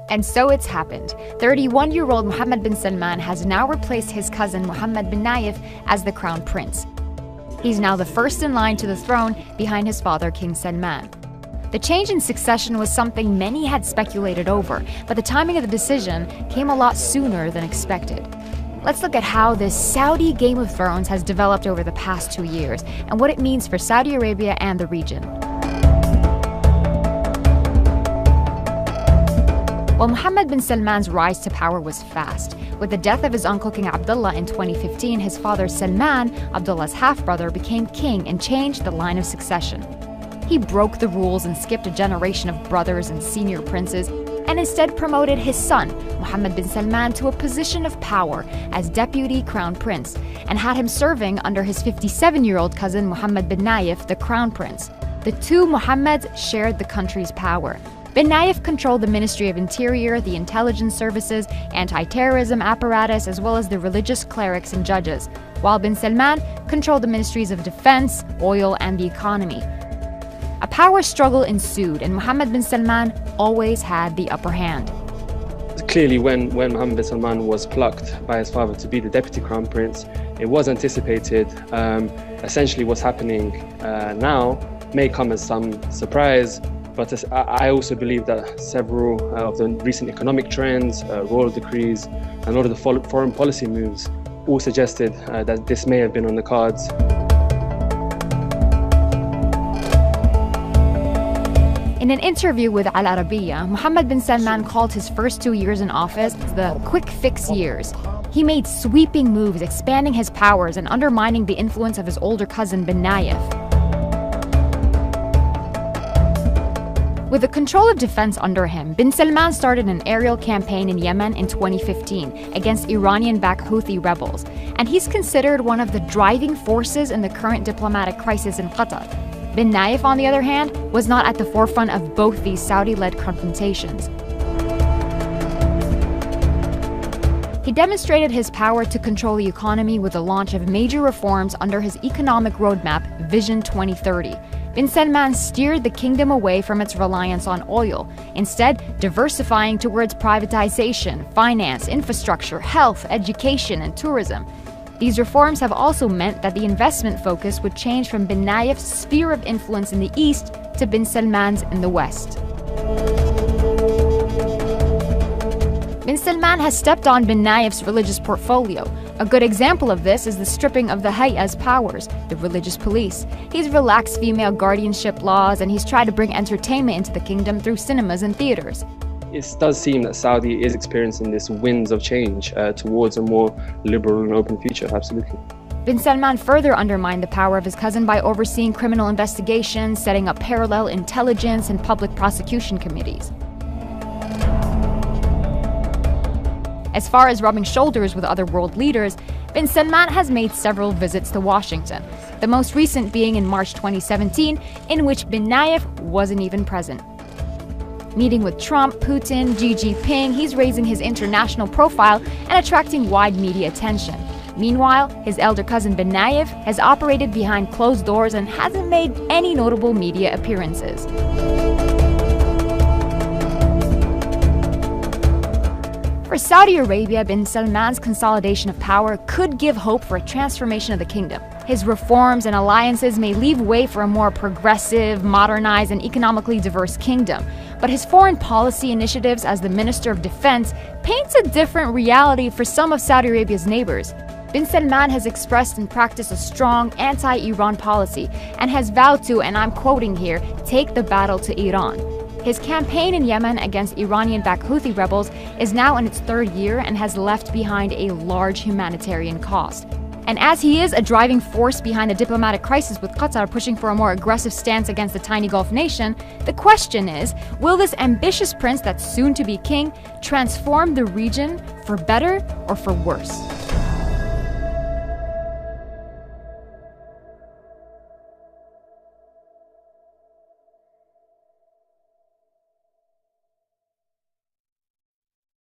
And so it's happened. 31-year-old Mohammed bin Salman has now replaced his cousin Mohammed bin Nayef as the crown prince. He's now the first in line to the throne behind his father, King Salman. The change in succession was something many had speculated over, but the timing of the decision came a lot sooner than expected. Let's look at how this Saudi Game of Thrones has developed over the past 2 years and what it means for Saudi Arabia and the region. While Mohammed bin Salman's rise to power was fast, with the death of his uncle King Abdullah in 2015, his father Salman, Abdullah's half-brother, became king and changed the line of succession. He broke the rules and skipped a generation of brothers and senior princes, and instead promoted his son, Mohammed bin Salman, to a position of power as deputy crown prince, and had him serving under his 57-year-old cousin Mohammed bin Nayef, the crown prince. The two Mohammeds shared the country's power. Bin Nayef controlled the Ministry of Interior, the intelligence services, anti-terrorism apparatus, as well as the religious clerics and judges, while bin Salman controlled the ministries of defense, oil, and the economy. A power struggle ensued, and Mohammed bin Salman always had the upper hand. Clearly, when Mohammed bin Salman was plucked by his father to be the deputy crown prince, it was anticipated. Essentially, what's happening now may come as some surprise. But I also believe that several of the recent economic trends, royal decrees, and a lot of the foreign policy moves all suggested that this may have been on the cards. In an interview with Al Arabiya, Mohammed bin Salman called his first 2 years in office the quick fix years. He made sweeping moves, expanding his powers and undermining the influence of his older cousin bin Nayef. With the control of defense under him, bin Salman started an aerial campaign in Yemen in 2015 against Iranian-backed Houthi rebels, and he's considered one of the driving forces in the current diplomatic crisis in Qatar. Bin Nayef, on the other hand, was not at the forefront of both these Saudi-led confrontations. He demonstrated his power to control the economy with the launch of major reforms under his economic roadmap, Vision 2030. Bin Salman steered the kingdom away from its reliance on oil, instead diversifying towards privatization, finance, infrastructure, health, education, and tourism. These reforms have also meant that the investment focus would change from bin Nayef's sphere of influence in the east to bin Salman's in the west. Bin Salman has stepped on bin Nayef's religious portfolio. A good example of this is the stripping of the Hay'a's powers, the religious police. He's relaxed female guardianship laws, and he's tried to bring entertainment into the kingdom through cinemas and theaters. It does seem that Saudi is experiencing this winds of change towards a more liberal and open future, absolutely. Bin Salman further undermined the power of his cousin by overseeing criminal investigations, setting up parallel intelligence and public prosecution committees. As far as rubbing shoulders with other world leaders, bin Salman has made several visits to Washington, the most recent being in March 2017, in which bin Nayef wasn't even present. Meeting with Trump, Putin, Xi Jinping, he's raising his international profile and attracting wide media attention. Meanwhile, his elder cousin bin Nayef has operated behind closed doors and hasn't made any notable media appearances. For Saudi Arabia, bin Salman's consolidation of power could give hope for a transformation of the kingdom. His reforms and alliances may leave way for a more progressive, modernized, and economically diverse kingdom. But his foreign policy initiatives as the Minister of Defense paints a different reality for some of Saudi Arabia's neighbors. Bin Salman has expressed and practiced a strong anti-Iran policy and has vowed to, and I'm quoting here, take the battle to Iran. His campaign in Yemen against Iranian-backed Houthi rebels is now in its third year and has left behind a large humanitarian cost. And as he is a driving force behind the diplomatic crisis with Qatar pushing for a more aggressive stance against the tiny Gulf nation, the question is, will this ambitious prince that's soon to be king transform the region for better or for worse?